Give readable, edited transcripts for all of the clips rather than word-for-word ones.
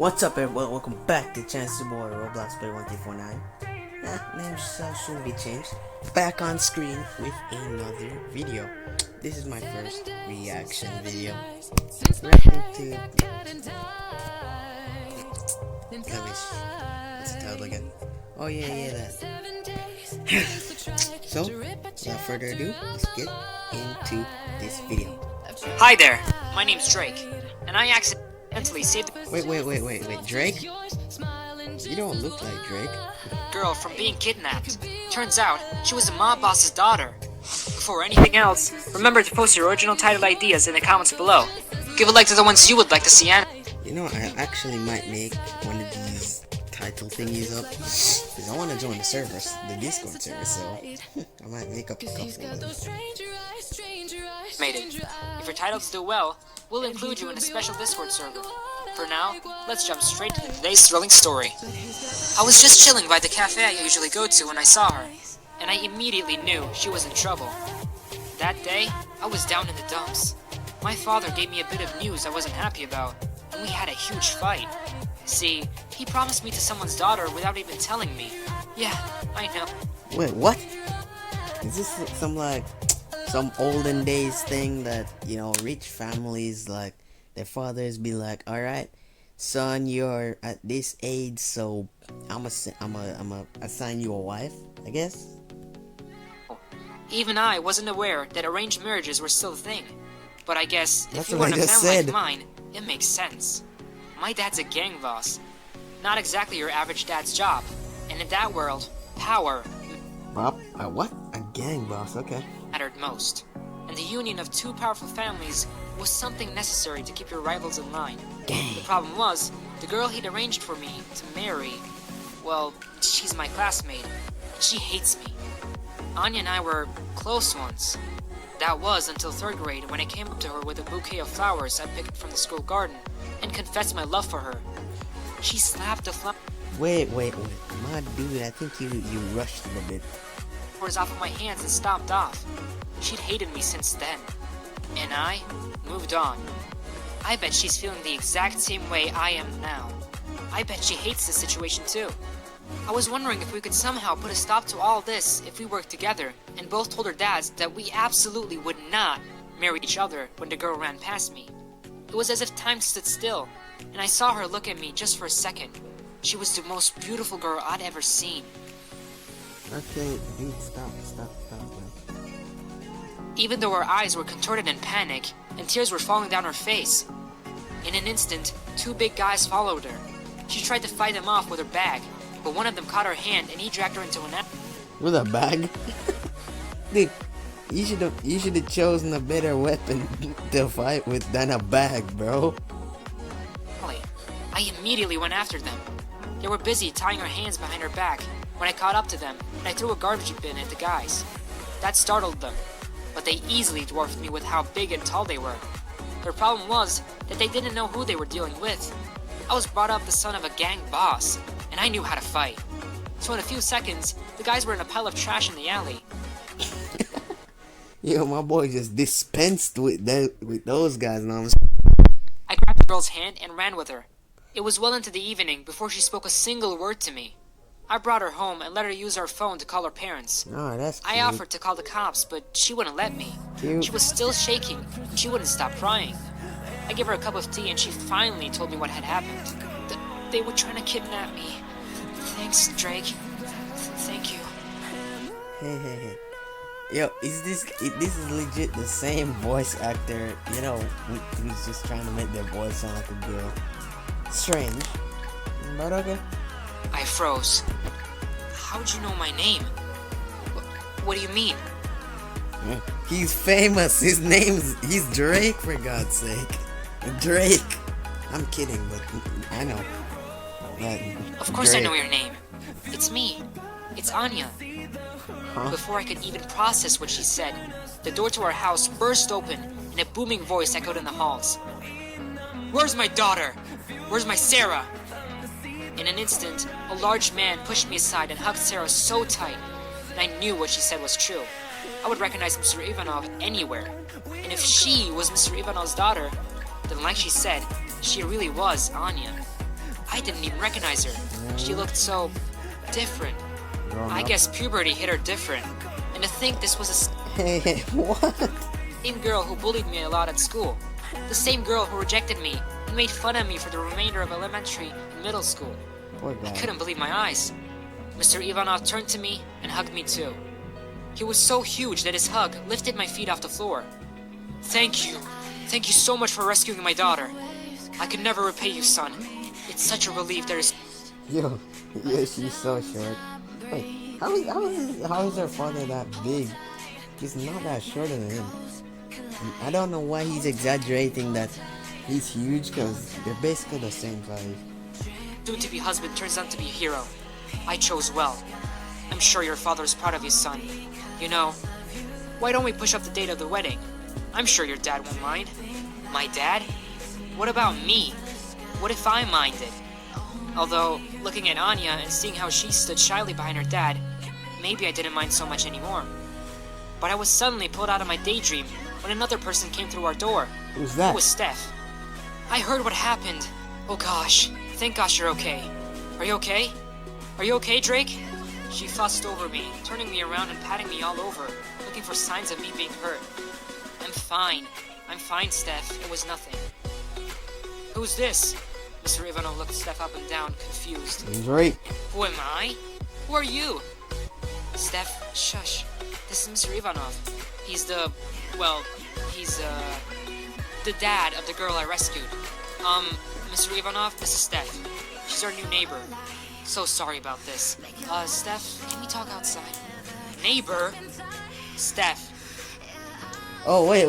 What's up, everyone? Welcome back to Chance Boy Roblox Play 1349. Name shall soon be changed. Back on screen with another video. This is my first reaction video. Reacting to. What's the title again? Oh yeah, that. So, without further ado, let's get into this video. Hi there, my name's Drake, and I accidentally saved the Wait, Drake? You don't look like Drake. girl from being kidnapped. Turns out, she was a mob boss's daughter. Before anything else, remember to post your original title ideas in the comments below. Give a like to the ones you would like to see You know, I actually might make one of these title thingies up, because I want to join the servers, the Discord server, so I might make up a couple of them. Made it. If your titles do well, we'll include you in a special Discord server. For now, let's jump straight to today's thrilling story. I was just chilling by the cafe I usually go to when I saw her, and I immediately knew she was in trouble. That day, I was down in the dumps. My father gave me a bit of news I wasn't happy about, and we had a huge fight. See, he promised me to someone's daughter without even telling me. Yeah, I know. Wait, what? Is this some olden days thing that, you know, rich families, like, their fathers be like, alright, son, you're at this age, so I'ma assign you a wife, I guess? Even I wasn't aware that arranged marriages were still a thing. But I guess if That's you what were in I a just family said. like mine, it makes sense. My dad's a gang boss. Not exactly your average dad's job. And in that world, power What? A gang boss, okay. mattered most. And the union of two powerful families was something necessary to keep your rivals in line. Gang. The problem was, the girl he'd arranged for me to marry, well, she's my classmate. She hates me. Anya and I were close once. That was until 3rd grade when I came up to her with a bouquet of flowers I picked from the school garden and confessed my love for her. She slapped the Wait. My dude, I think you rushed it a bit. flowers off of my hands and stomped off. She'd hated me since then. And I moved on. I bet she's feeling the exact same way I am now. I bet she hates the situation too. I was wondering if we could somehow put a stop to all this if we worked together and both told our dads that we absolutely would not marry each other when the girl ran past me. It was as if time stood still, and I saw her look at me just for a second. She was the most beautiful girl I'd ever seen. Okay, dude, stop. Even though her eyes were contorted in panic and tears were falling down her face. In an instant, 2 big guys followed her. She tried to fight them off with her bag, but one of them caught her hand and he dragged her into an With a bag? Dude, you should have chosen a better weapon to fight with than a bag, bro. alley. I immediately went after them. They were busy tying her hands behind her back when I caught up to them and I threw a garbage bin at the guys. That startled them, but they easily dwarfed me with how big and tall they were. Their problem was that they didn't know who they were dealing with. I was brought up the son of a gang boss, and I knew how to fight. So in a few seconds, the guys were in a pile of trash in the alley. Yo, my boy just dispensed with those guys. Now I grabbed the girl's hand and ran with her. It was well into the evening before she spoke a single word to me. I brought her home and let her use her phone to call her parents. Oh, that's cute. I offered to call the cops, but she wouldn't let me. Cute. She was still shaking, and she wouldn't stop crying. I gave her a cup of tea, and she finally told me what had happened. They were trying to kidnap me. Thanks, Drake. Thank you. Hey. Yo, this is legit the same voice actor, you know, who's just trying to make their voice sound like a girl. Strange, but okay. I froze. How'd you know my name? What do you mean? He's famous. He's Drake, for God's sake. Drake. I'm kidding, but I know. Of course Drake. I know your name. It's me. It's Anya. Huh? Before I could even process what she said, the door to our house burst open and a booming voice echoed in the halls. Where's my daughter? Where's my Sarah? In an instant, a large man pushed me aside and hugged Sarah so tight, and I knew what she said was true. I would recognize Mr. Ivanov anywhere. And if she was Mr. Ivanov's daughter, then like she said, she really was Anya. I didn't even recognize her. She looked so different. Grown I up. guess puberty hit her different. And to think this was Hey, what? the same girl who bullied me a lot at school. The same girl who rejected me and made fun of me for the remainder of elementary and middle school. Poor I guy. couldn't believe my eyes. Mr. Ivanov turned to me and hugged me too. He was so huge that his hug lifted my feet off the floor. Thank you. Thank you so much for rescuing my daughter. I could never repay you, son. It's such a relief there is... Yo, she's so short. Wait, how is her father that big? He's not that shorter than him. I don't know why he's exaggerating that he's huge, because they're basically the same size. Soon-to-be husband turns out to be a hero. I chose well. I'm sure your father is proud of his son. You know, why don't we push up the date of the wedding? I'm sure your dad won't mind. My dad? What about me? What if I minded? Although, looking at Anya and seeing how she stood shyly behind her dad, maybe I didn't mind so much anymore. But I was suddenly pulled out of my daydream when another person came through our door. Who's It that? was Steph. I heard what happened. Oh gosh, thank gosh you're okay. Are you okay? Are you okay, Drake? She fussed over me, turning me around and patting me all over, looking for signs of me being hurt. I'm fine. I'm fine, Steph. It was nothing. Who's this? Mr. Ivanov looked Steph up and down, confused. Drake. Who am I? Who are you? Steph, shush. This is Mr. Ivanov. He's the dad of the girl I rescued. Mr. Ivanov, this is Steph. She's our new neighbor. So sorry about this. Steph, can we talk outside? Neighbor? Steph. Oh, wait.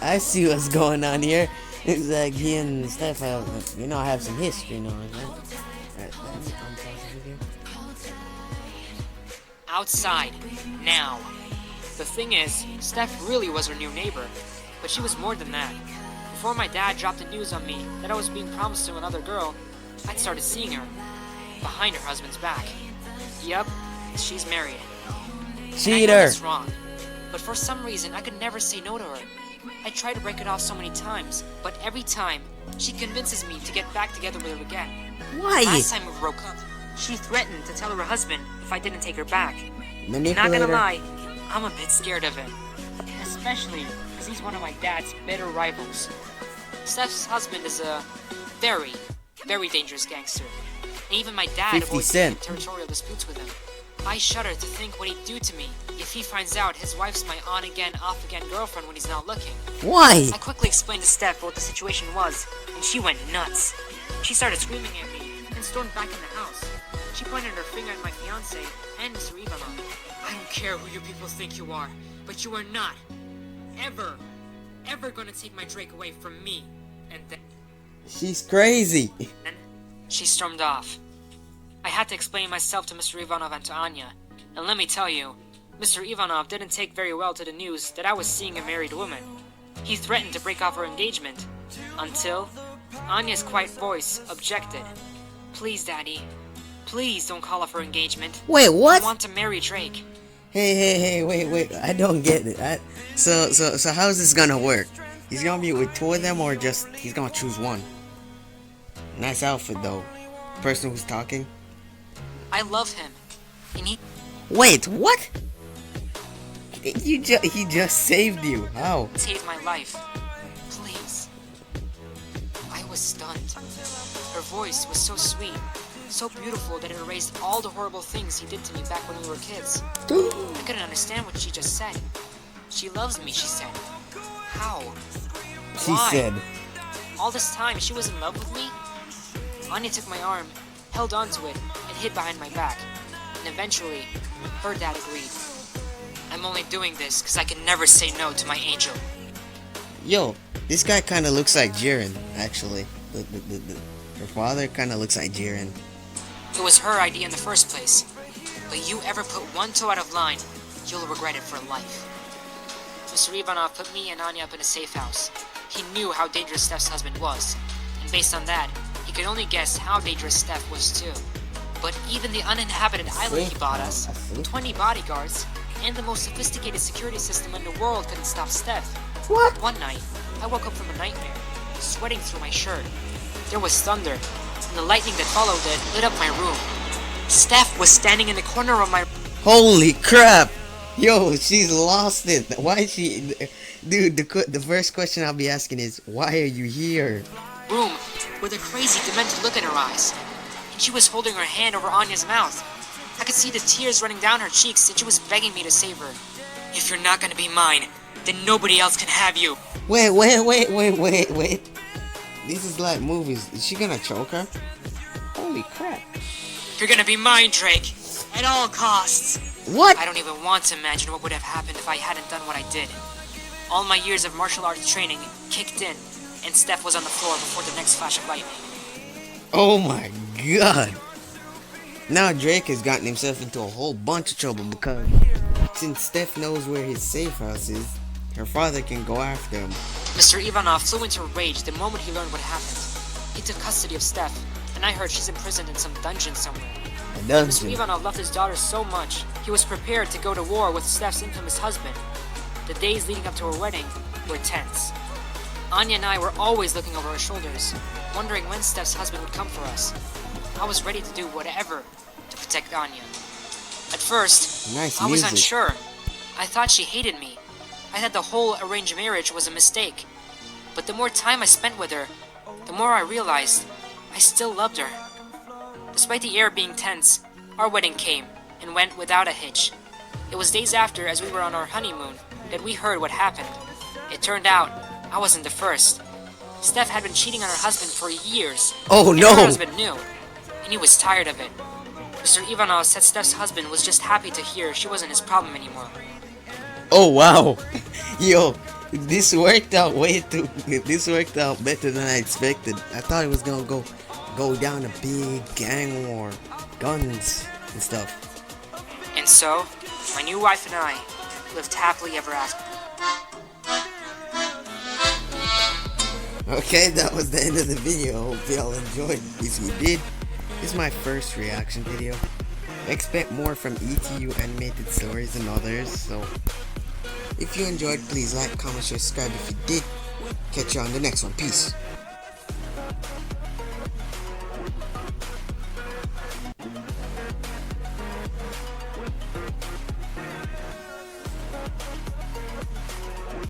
I see what's going on here. It's like he and Steph have, have some history, right? Alright, I'm pausing here. Outside. Now. The thing is, Steph really was her new neighbor. But she was more than that. Before my dad dropped the news on me that I was being promised to another girl, I'd started seeing her. Behind her husband's back. Yup, she's married. And I know Cheater! that's wrong. But for some reason, I could never say no to her. I tried to break it off so many times, but every time, she convinces me to get back together with her again. Why? Last time we broke up, she threatened to tell her husband if I didn't take her back. Not Manipulator. gonna lie, I'm a bit scared of him. Especially because he's one of my dad's bitter rivals. Steph's husband is a very, very dangerous gangster. And even my dad 50 avoids Cent. territorial disputes with him. I shudder to think what he'd do to me if he finds out his wife's my on-again, off-again girlfriend when he's not looking. Why? I quickly explained to Steph what the situation was, and she went nuts. She started screaming at me and stormed back in the house. She pointed her finger at my fiance and Mr. Ivanov. I don't care who you people think you are, but you are not, ever gonna take my Drake away from me. And then She's crazy. she stormed off. I had to explain myself to Mr. Ivanov and to Anya, and let me tell you, Mr. Ivanov didn't take very well to the news that I was seeing a married woman. He threatened to break off our engagement, until Anya's quiet voice objected. Please, Daddy, please don't call off our engagement. Wait, I what? want to marry Drake. Hey, wait. I don't get it. So how's this gonna work? He's gonna be with two of them, or just he's gonna choose one? Nice outfit though. Person who's talking. I love him, and he Wait, what? He just saved you. How? saved my life. Please. I was stunned. Her voice was so sweet, so beautiful that it erased all the horrible things he did to me back when we were kids. I couldn't understand what she just said. She loves me, she said. How? She Why? said. All this time, she was in love with me? Anya took my arm, held onto it, and hid behind my back. And eventually, her dad agreed. I'm only doing this because I can never say no to my angel. Yo, this guy kind of looks like Jiren, actually. Her father kind of looks like Jiren. It was her idea in the first place. But you ever put one toe out of line, you'll regret it for life. Mr. Ivanov put me and Anya up in a safe house. He knew how dangerous Steph's husband was. And based on that, he could only guess how dangerous Steph was too. But even the uninhabited island he bought us, 20 bodyguards, and the most sophisticated security system in the world couldn't stop Steph. What? One night, I woke up from a nightmare, sweating through my shirt. There was thunder, and the lightning that followed it lit up my room. Steph was standing in the corner of my Holy crap! Yo, she's lost it. Why is she... Dude, the first question I'll be asking is, why are you here? room with a crazy, demented look in her eyes. And she was holding her hand over Anya's mouth. I could see the tears running down her cheeks, and she was begging me to save her. If you're not gonna be mine, then nobody else can have you. Wait. This is like movies. Is she gonna choke her? Holy crap. You're gonna be mine, Drake. At all costs. What? I don't even want to imagine what would have happened if I hadn't done what I did. All my years of martial arts training kicked in, and Steph was on the floor before the next flash of lightning. Oh my god. Now Drake has gotten himself into a whole bunch of trouble because since Steph knows where his safe house is, her father can go after him. Mr. Ivanov flew into a rage the moment he learned what happened. He took custody of Steph, and I heard she's imprisoned in some dungeon somewhere. A Mr. dungeon. Ivanov loved his daughter so much, he was prepared to go to war with Steph's infamous husband. The days leading up to her wedding were tense. Anya and I were always looking over our shoulders, wondering when Steph's husband would come for us. I was ready to do whatever to protect Anya. At first, Nice I was music. unsure. I thought she hated me. I thought the whole arranged marriage was a mistake. But the more time I spent with her, the more I realized I still loved her. Despite the air being tense, our wedding came and went without a hitch. It was days after, as we were on our honeymoon, that we heard what happened. It turned out I wasn't the first. Steph had been cheating on her husband for years. Oh And no! her husband knew, and he was tired of it. Mr. Ivanov said Steph's husband was just happy to hear she wasn't his problem anymore. Oh wow. Yo, this worked out this worked out better than I expected. I thought it was gonna go down a big gang war, guns and stuff. And so, my new wife and I lived happily ever after. Okay, that was the end of the video. Hope y'all enjoyed. If you did, this is my first reaction video. Expect more from ETU animated stories and others, so if you enjoyed, please like, comment, share, subscribe if you did. Catch you on the next one. Peace.